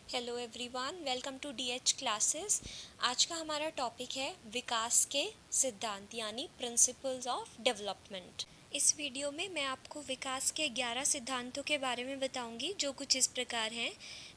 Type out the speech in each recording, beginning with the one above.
Hello everyone, welcome to DH classes. आज का हमारा टॉपिक है विकास के सिद्धांत यानी प्रिंसिपल्स ऑफ डेवलपमेंट। इस वीडियो में मैं आपको विकास के 11 सिद्धांतों के बारे में बताऊंगी जो कुछ इस प्रकार हैं।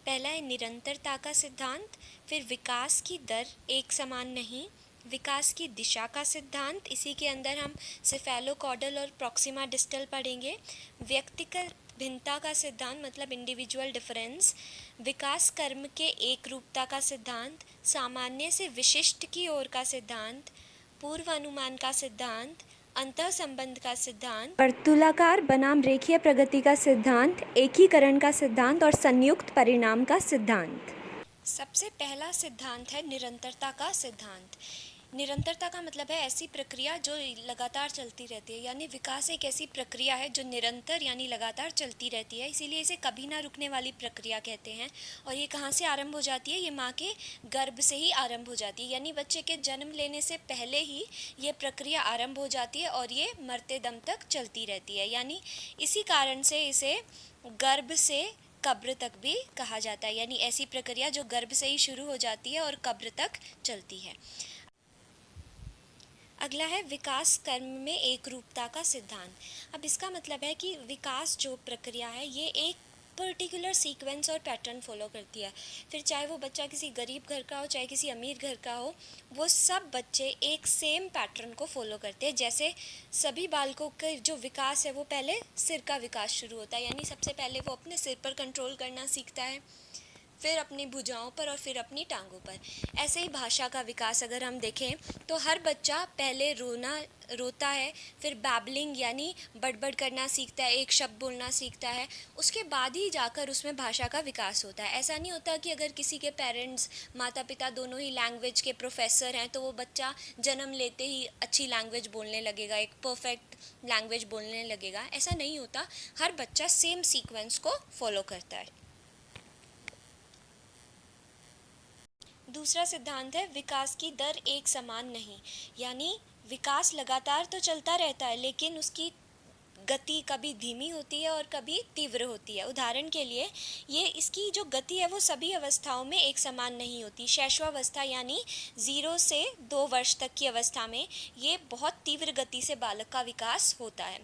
पहला है निरंतरता का सिद्धांत, फिर विकास की दर एक समान नहीं, विकास की दिशा का सिद्धांत, इसी के अंदर हम सेफेलोकॉर्डल और प्रॉक्सिमा डिस्टल पढ़ेंगे। व्यक्तिगत भिन्नता का सिद्धांत मतलब इंडिविजुअल डिफरेंस, विकास कर्म के एक रूपता का सिद्धांत, सामान्य से विशिष्ट की ओर का सिद्धांत, पूर्व अनुमान का सिद्धांत, अंतः संबंध का सिद्धांत, वर्तुलाकार बनाम रेखीय प्रगति का सिद्धांत, एकीकरण का सिद्धांत और संयुक्त परिणाम का सिद्धांत। सबसे पहला सिद्धांत है निरंतरता का सिद्धांत। निरंतरता का मतलब है ऐसी प्रक्रिया जो लगातार चलती रहती है, यानी विकास एक ऐसी प्रक्रिया है जो निरंतर यानी लगातार चलती रहती है, इसीलिए इसे कभी ना रुकने वाली प्रक्रिया कहते हैं। और ये कहाँ से आरंभ हो जाती है? ये माँ के गर्भ से ही आरंभ हो जाती है, यानी बच्चे के जन्म लेने से पहले ही ये प्रक्रिया आरंभ हो जाती है और ये मरते दम तक चलती रहती है। यानी इसी कारण से इसे गर्भ से कब्र तक भी कहा जाता है, यानी ऐसी प्रक्रिया जो गर्भ से ही शुरू हो जाती है और कब्र तक चलती है। अगला है विकास कर्म में एक रूपता का सिद्धांत। अब इसका मतलब है कि विकास जो प्रक्रिया है ये एक पर्टिकुलर सीक्वेंस और पैटर्न फॉलो करती है। फिर चाहे वो बच्चा किसी गरीब घर का हो चाहे किसी अमीर घर का हो, वो सब बच्चे एक सेम पैटर्न को फॉलो करते हैं। जैसे सभी बालकों का जो विकास है वो पहले सिर का विकास शुरू होता है, यानी सबसे पहले वो अपने सिर पर कंट्रोल करना सीखता है, फिर अपनी भुजाओं पर और फिर अपनी टांगों पर। ऐसे ही भाषा का विकास अगर हम देखें तो हर बच्चा पहले रोता है, फिर बैबलिंग यानी बड़बड़ करना सीखता है, एक शब्द बोलना सीखता है, उसके बाद ही जाकर उसमें भाषा का विकास होता है। ऐसा नहीं होता कि अगर किसी के पेरेंट्स माता पिता दोनों ही लैंग्वेज के प्रोफेसर हैं तो वो बच्चा जन्म लेते ही अच्छी लैंग्वेज बोलने लगेगा, एक परफेक्ट लैंग्वेज बोलने लगेगा। ऐसा नहीं होता, हर बच्चा सेम सीक्वेंस को फॉलो करता है। दूसरा सिद्धांत है विकास की दर एक समान नहीं, यानी विकास लगातार तो चलता रहता है लेकिन उसकी गति कभी धीमी होती है और कभी तीव्र होती है। उदाहरण के लिए ये इसकी जो गति है वो सभी अवस्थाओं में एक समान नहीं होती। शैशवावस्था यानी 0 से 2 वर्ष तक की अवस्था में ये बहुत तीव्र गति से बालक का विकास होता है,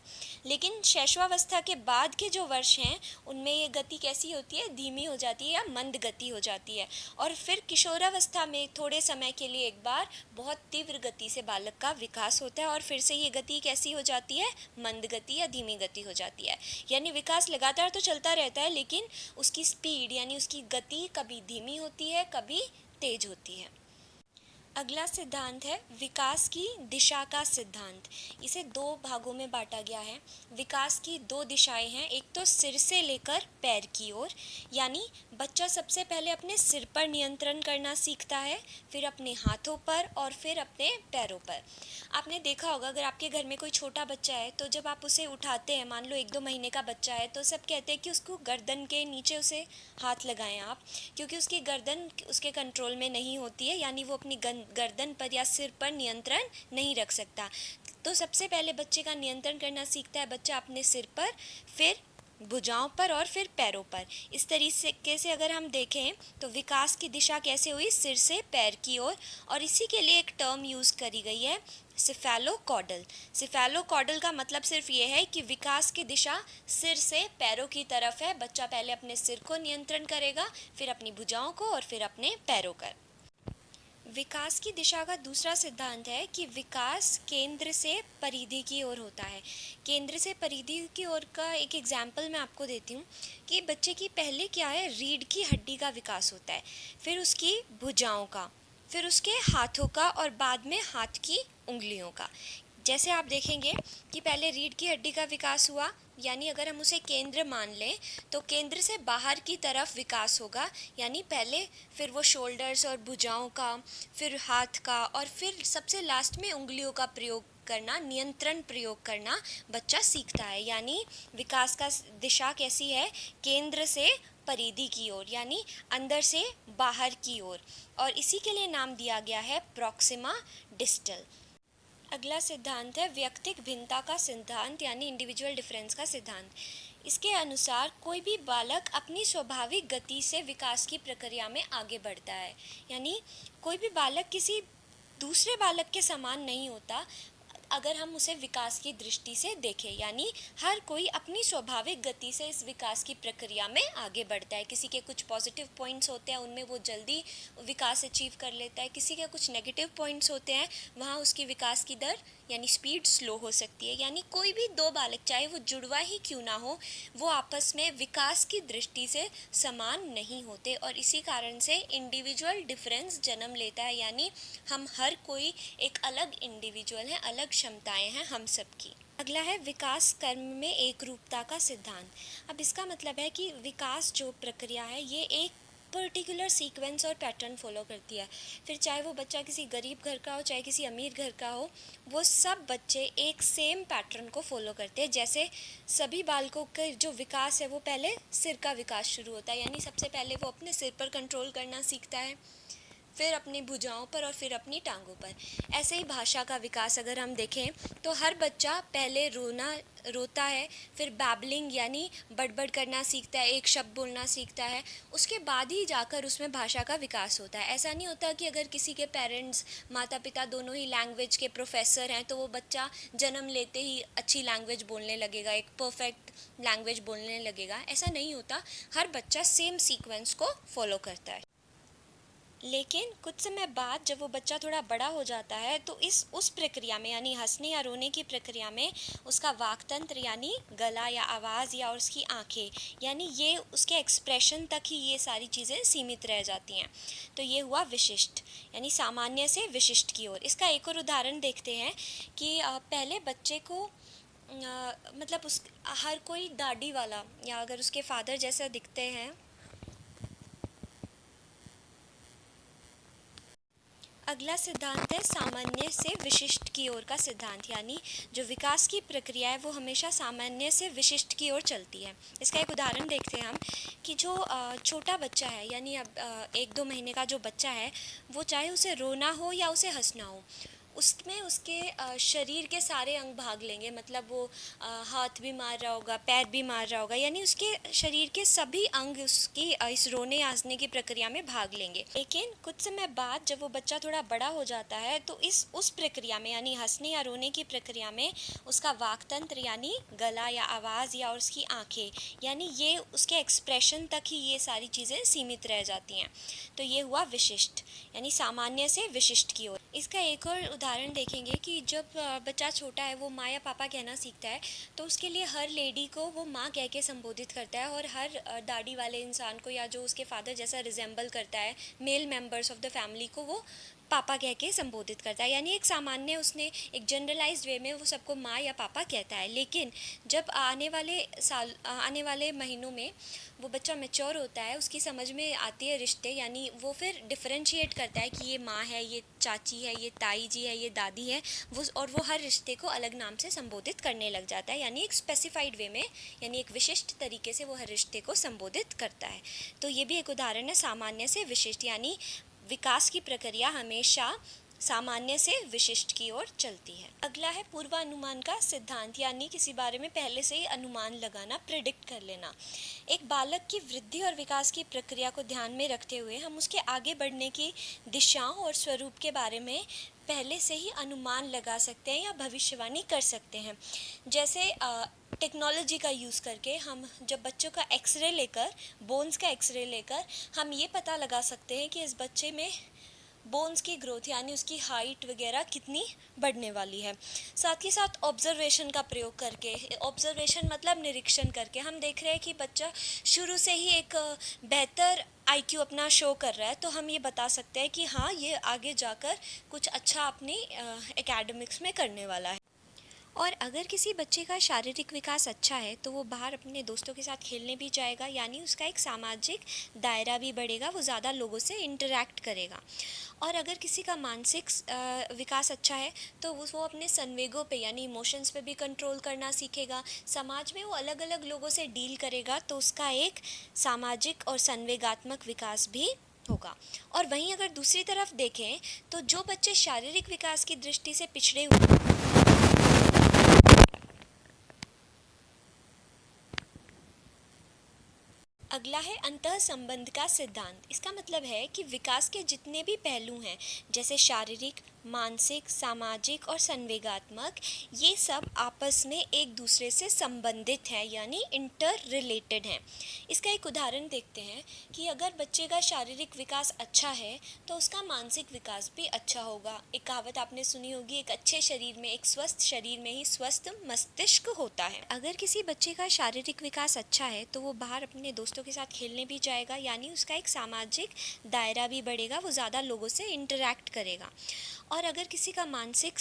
लेकिन शैशवावस्था के बाद के जो वर्ष हैं उनमें ये गति कैसी होती है? धीमी हो जाती है या मंद गति हो जाती है। और फिर किशोरावस्था में थोड़े समय के लिए एक बार बहुत तीव्र गति से बालक का विकास होता है और फिर से ये गति कैसी हो जाती है? मंद गति या धीमी गति हो जाती है। यानी विकास लगातार तो चलता रहता है लेकिन उसकी स्पीड यानी उसकी गति कभी धीमी होती है कभी तेज होती है। अगला सिद्धांत है विकास की दिशा का सिद्धांत। इसे दो भागों में बांटा गया है। विकास की दो दिशाएं हैं, एक तो सिर से लेकर पैर की ओर, यानी बच्चा सबसे पहले अपने सिर पर नियंत्रण करना सीखता है, फिर अपने हाथों पर और फिर अपने पैरों पर। आपने देखा होगा अगर आपके घर में कोई छोटा बच्चा है तो जब आप उसे उठाते हैं, मान लो 1-2 महीने का बच्चा है, तो सब कहते हैं कि उसको गर्दन के नीचे उसे हाथ लगाएं आप, क्योंकि उसकी गर्दन उसके कंट्रोल में नहीं होती है, यानी वो अपनी गर्दन पर या सिर पर नियंत्रण नहीं रख सकता। तो सबसे पहले बच्चे का नियंत्रण करना सीखता है बच्चा अपने सिर पर, फिर भुजाओं पर और फिर पैरों पर। इस तरीके से अगर हम देखें तो विकास की दिशा कैसे हुई? सिर से पैर की ओर। और इसी के लिए एक टर्म यूज़ करी गई है सिफेलोकॉर्डल। सिफेलोकॉर्डल का मतलब सिर्फ ये है कि विकास की दिशा सिर से पैरों की तरफ है। बच्चा पहले अपने सिर को नियंत्रण करेगा, फिर अपनी भुजाओं को और फिर अपने पैरों का। विकास की दिशा का दूसरा सिद्धांत है कि विकास केंद्र से परिधि की ओर होता है। केंद्र से परिधि की ओर का एक एग्जाम्पल मैं आपको देती हूँ कि बच्चे की पहले क्या है, रीढ़ की हड्डी का विकास होता है, फिर उसकी भुजाओं का, फिर उसके हाथों का और बाद में हाथ की उंगलियों का। जैसे आप देखेंगे कि पहले रीढ़ की हड्डी का विकास हुआ, यानी अगर हम उसे केंद्र मान लें तो केंद्र से बाहर की तरफ विकास होगा, यानी पहले फिर वो शोल्डर्स और भुजाओं का, फिर हाथ का और फिर सबसे लास्ट में उंगलियों का प्रयोग करना, नियंत्रण प्रयोग करना बच्चा सीखता है। यानी विकास का दिशा कैसी है? केंद्र से परिधि की ओर, यानी अंदर से बाहर की ओर, और इसी के लिए नाम दिया गया है प्रॉक्सिमा डिस्टल। अगला सिद्धांत है व्यक्तिक भिन्नता का सिद्धांत यानी इंडिविजुअल डिफरेंस का सिद्धांत। इसके अनुसार कोई भी बालक अपनी स्वाभाविक गति से विकास की प्रक्रिया में आगे बढ़ता है। यानी कोई भी बालक किसी दूसरे बालक के समान नहीं होता अगर हम उसे विकास की दृष्टि से देखें। यानी हर कोई अपनी स्वाभाविक गति से इस विकास की प्रक्रिया में आगे बढ़ता है। किसी के कुछ पॉजिटिव पॉइंट्स होते हैं, उनमें वो जल्दी विकास अचीव कर लेता है। किसी के कुछ नेगेटिव पॉइंट्स होते हैं, वहाँ उसकी विकास की दर यानी स्पीड स्लो हो सकती है। यानी कोई भी दो बालक, चाहे वो जुड़वा ही क्यों ना हो, वो आपस में विकास की दृष्टि से समान नहीं होते और इसी कारण से इंडिविजुअल डिफरेंस जन्म लेता है। यानी हम हर कोई एक अलग इंडिविजुअल है, अलग क्षमताएं हैं हम सबकी। अगला है विकास कर्म में एक रूपता का सिद्धांत। अब इसका मतलब है कि विकास जो प्रक्रिया है ये एक पर्टिकुलर सीक्वेंस और पैटर्न फॉलो करती है। फिर चाहे वो बच्चा किसी गरीब घर का हो, चाहे किसी अमीर घर का हो, वो सब बच्चे एक सेम पैटर्न को फॉलो करते हैं। जैसे सभी बालकों का जो विकास है वो पहले सिर का विकास शुरू होता है। यानी सबसे पहले वो अपने सिर पर कंट्रोल करना सीखता है, फिर अपनी भुजाओं पर और फिर अपनी टांगों पर। ऐसे ही भाषा का विकास अगर हम देखें तो हर बच्चा पहले रोता है, फिर बैबलिंग यानी बड़बड़ करना सीखता है, एक शब्द बोलना सीखता है, उसके बाद ही जाकर उसमें भाषा का विकास होता है। ऐसा नहीं होता कि अगर किसी के पेरेंट्स, माता पिता दोनों ही लैंग्वेज के प्रोफेसर हैं तो वो बच्चा जन्म लेते ही अच्छी लैंग्वेज बोलने लगेगा, एक परफेक्ट लैंग्वेज बोलने लगेगा। ऐसा नहीं होता, हर बच्चा सेम सीक्वेंस को फॉलो करता है। लेकिन कुछ समय बाद जब वो बच्चा थोड़ा बड़ा हो जाता है तो उस प्रक्रिया में यानी हंसने या रोने की प्रक्रिया में उसका वाक्तंत्र यानी गला या आवाज़ या उसकी आंखें यानी ये उसके एक्सप्रेशन तक ही ये सारी चीज़ें सीमित रह जाती हैं। तो ये हुआ विशिष्ट यानी सामान्य से विशिष्ट की ओर। इसका एक और उदाहरण देखते हैं कि पहले बच्चे को मतलब उस हर कोई दाढ़ी वाला या अगर उसके फादर जैसा दिखते हैं। अगला सिद्धांत है सामान्य से विशिष्ट की ओर का सिद्धांत। यानी जो विकास की प्रक्रिया है वो हमेशा सामान्य से विशिष्ट की ओर चलती है। इसका एक उदाहरण देखते हैं हम कि जो छोटा बच्चा है यानी अब 1-2 महीने का जो बच्चा है, वो चाहे उसे रोना हो या उसे हंसना हो, उसमें उसके शरीर के सारे अंग भाग लेंगे। मतलब वो हाथ भी मार रहा होगा, पैर भी मार रहा होगा, यानी उसके शरीर के सभी अंग उसकी इस रोने हंसने की प्रक्रिया में भाग लेंगे। लेकिन कुछ समय बाद जब वो बच्चा थोड़ा बड़ा हो जाता है तो उस प्रक्रिया में यानी हंसने या रोने की प्रक्रिया में उसका वाक्तंत्र यानी गला या आवाज़ या उसकी आंखें यानी ये उसके एक्सप्रेशन तक ही ये सारी चीज़ें सीमित रह जाती हैं। तो ये हुआ विशिष्ट यानी सामान्य से विशिष्ट की ओर। इसका एक और उदाहरण देखेंगे कि जब बच्चा छोटा है वो माँ या पापा कहना सीखता है तो उसके लिए हर लेडी को वो माँ कह के संबोधित करता है और हर दाढ़ी वाले इंसान को या जो उसके फादर जैसा रिजेंबल करता है male members of the family को वो पापा कह के संबोधित करता है। यानी एक सामान्य उसने एक जनरलाइज्ड वे में वो सबको माँ या पापा कहता है। लेकिन जब आने वाले महीनों में वो बच्चा मैच्योर होता है, उसकी समझ में आती है रिश्ते, यानी वो फिर डिफरेंशिएट करता है कि ये माँ है, ये चाची है, ये ताई जी है, ये दादी है, वो हर रिश्ते को अलग नाम से संबोधित करने लग जाता है। यानी एक स्पेसिफाइड वे में यानी एक विशिष्ट तरीके से वो हर रिश्ते को संबोधित करता है। तो ये भी एक उदाहरण है सामान्य से विशिष्ट यानी विकास की प्रक्रिया हमेशा सामान्य से विशिष्ट की ओर चलती है। अगला है पूर्वानुमान का सिद्धांत यानी किसी बारे में पहले से ही अनुमान लगाना, प्रिडिक्ट कर लेना। एक बालक की वृद्धि और विकास की प्रक्रिया को ध्यान में रखते हुए हम उसके आगे बढ़ने की दिशाओं और स्वरूप के बारे में पहले से ही अनुमान लगा सकते हैं या भविष्यवाणी कर सकते हैं। जैसे टेक्नोलॉजी का यूज़ करके हम जब बच्चों का एक्सरे लेकर, बोन्स का एक्सरे लेकर हम ये पता लगा सकते हैं कि इस बच्चे में बोन्स की ग्रोथ यानी उसकी हाइट वगैरह कितनी बढ़ने वाली है। साथ ही साथ ऑब्जर्वेशन का प्रयोग करके, ऑब्जर्वेशन मतलब निरीक्षण करके हम देख रहे हैं कि बच्चा शुरू से ही एक बेहतर आईक्यू अपना शो कर रहा है, तो हम ये बता सकते हैं कि हाँ ये आगे जाकर कुछ अच्छा अपनी एकेडमिक्स में करने वाला है। और अगर किसी बच्चे का शारीरिक विकास अच्छा है तो वो बाहर अपने दोस्तों के साथ खेलने भी जाएगा, यानी उसका एक सामाजिक दायरा भी बढ़ेगा, वो ज़्यादा लोगों से इंटरैक्ट करेगा। और अगर किसी का मानसिक विकास अच्छा है तो वो अपने संवेगों पे यानी इमोशंस पे भी कंट्रोल करना सीखेगा। समाज में वो अलग अलग लोगों से डील करेगा तो उसका एक सामाजिक और संवेगात्मक विकास भी होगा। और वहीं अगर दूसरी तरफ देखें तो जो बच्चे शारीरिक विकास की दृष्टि से पिछड़े हुए अगला है अंतः संबंध का सिद्धांत। इसका मतलब है कि विकास के जितने भी पहलू हैं, जैसे शारीरिक, मानसिक, सामाजिक और संवेगात्मक, ये सब आपस में एक दूसरे से संबंधित हैं, यानी इंटर रिलेटेड हैं। इसका एक उदाहरण देखते हैं कि अगर बच्चे का शारीरिक विकास अच्छा है तो उसका मानसिक विकास भी अच्छा होगा। एक कहावत आपने सुनी होगी, एक अच्छे शरीर में, एक स्वस्थ शरीर में ही स्वस्थ मस्तिष्क होता है। अगर किसी बच्चे का शारीरिक विकास अच्छा है तो वो बाहर अपने दोस्तों के साथ खेलने भी जाएगा, यानी उसका एक सामाजिक दायरा भी बढ़ेगा, वो ज़्यादा लोगों से इंटरैक्ट करेगा। और अगर किसी का मानसिक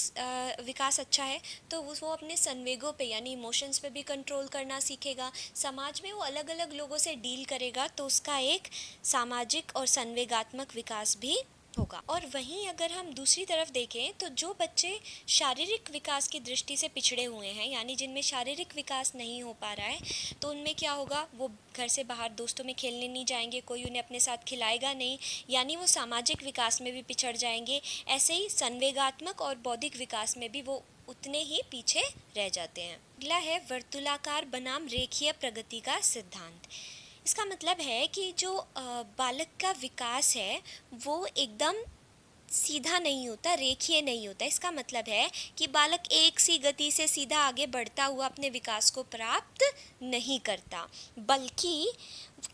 विकास अच्छा है तो वो अपने संवेगों पे यानी इमोशंस पे भी कंट्रोल करना सीखेगा। समाज में वो अलग अलग लोगों से डील करेगा तो उसका एक सामाजिक और संवेगात्मक विकास भी होगा। और वहीं अगर हम दूसरी तरफ देखें तो जो बच्चे शारीरिक विकास की दृष्टि से पिछड़े हुए हैं, यानी जिनमें शारीरिक विकास नहीं हो पा रहा है, तो उनमें क्या होगा, वो घर से बाहर दोस्तों में खेलने नहीं जाएंगे, कोई उन्हें अपने साथ खिलाएगा नहीं, यानी वो सामाजिक विकास में भी पिछड़ जाएंगे। ऐसे ही संवेगात्मक और बौद्धिक विकास में भी वो उतने ही पीछे रह जाते हैं। अगला है वर्तुलाकार बनाम रेखीय प्रगति का सिद्धांत। इसका मतलब है कि जो बालक का विकास है वो एकदम सीधा नहीं होता, रेखीय नहीं होता। इसका मतलब है कि बालक एक सी गति से सीधा आगे बढ़ता हुआ अपने विकास को प्राप्त नहीं करता, बल्कि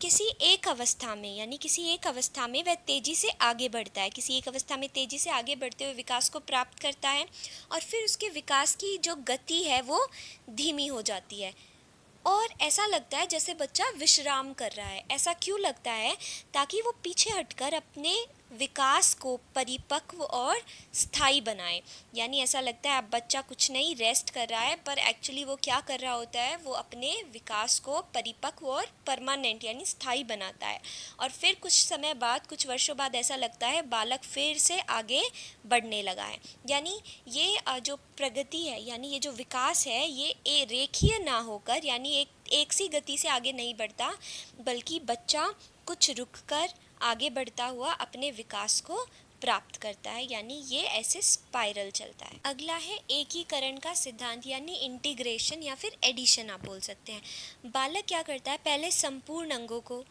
किसी एक अवस्था में, यानी किसी एक अवस्था में वह तेज़ी से आगे बढ़ता है, किसी एक अवस्था में तेज़ी से आगे बढ़ते हुए विकास को प्राप्त करता है, और फिर उसके विकास की जो गति है वो धीमी हो जाती है और ऐसा लगता है जैसे बच्चा विश्राम कर रहा है। ऐसा क्यों लगता है? ताकि वो पीछे हटकर अपने विकास को परिपक्व और स्थायी बनाए। यानी ऐसा लगता है अब बच्चा कुछ नहीं रेस्ट कर रहा है, पर एक्चुअली वो क्या कर रहा होता है, वो अपने विकास को परिपक्व और परमानेंट यानी स्थायी बनाता है। और फिर कुछ समय बाद, कुछ वर्षों बाद ऐसा लगता है बालक फिर से आगे बढ़ने लगा है। यानी ये जो प्रगति है, यानी ये जो विकास है, ये रेखीय ना होकर, यानी एक सी गति से आगे नहीं बढ़ता, बल्कि बच्चा कुछ रुककर आगे बढ़ता हुआ अपने विकास को प्राप्त करता है, यानी ये ऐसे स्पाइरल चलता है। अगला है एकीकरण का सिद्धांत, यानी इंटीग्रेशन या फिर एडिशन आप बोल सकते हैं। बालक क्या करता है, पहले संपूर्ण अंगों को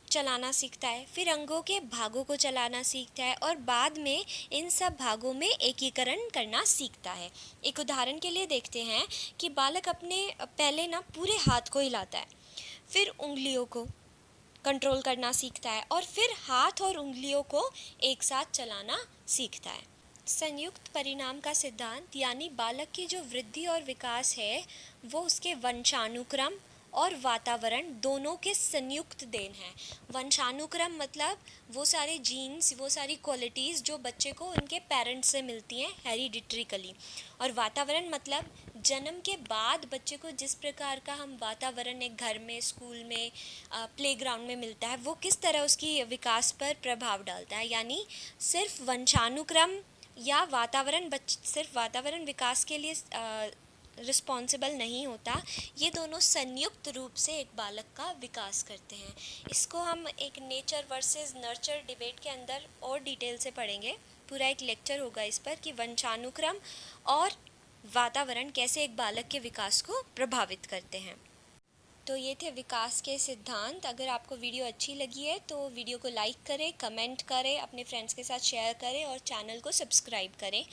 चलाना सीखता है, फिर अंगों के भागों को चलाना सीखता है और बाद में इन सब भागों में एकीकरण करना सीखता है। एक उदाहरण के लिए देखते हैं कि बालक अपने पहले ना पूरे हाथ को हिलाता है, फिर उंगलियों को कंट्रोल करना सीखता है और फिर हाथ और उंगलियों को एक साथ चलाना सीखता है। संयुक्त परिणाम का सिद्धांत, यानी बालक की जो वृद्धि और विकास है वो उसके वंशानुक्रम और वातावरण दोनों के संयुक्त देन है। वंशानुक्रम मतलब वो सारे जीन्स, वो सारी क्वालिटीज़ जो बच्चे को उनके पेरेंट्स से मिलती हैं हेरिडिटरिकली, और वातावरण मतलब जन्म के बाद बच्चे को जिस प्रकार का हम वातावरण एक घर में, स्कूल में, प्लेग्राउंड में मिलता है, वो किस तरह उसकी विकास पर प्रभाव डालता है। यानी सिर्फ वंशानुक्रम या वातावरण सिर्फ वातावरण विकास के लिए रिस्पॉन्सिबल नहीं होता, ये दोनों संयुक्त रूप से एक बालक का विकास करते हैं। इसको हम एक नेचर वर्सेस नर्चर डिबेट के अंदर और डिटेल से पढ़ेंगे। पूरा एक लेक्चर होगा इस पर कि वंशानुक्रम और वातावरण कैसे एक बालक के विकास को प्रभावित करते हैं। तो ये थे विकास के सिद्धांत। अगर आपको वीडियो अच्छी लगी है तो वीडियो को लाइक करें, कमेंट करें, अपने फ्रेंड्स के साथ शेयर करें और चैनल को सब्सक्राइब करें।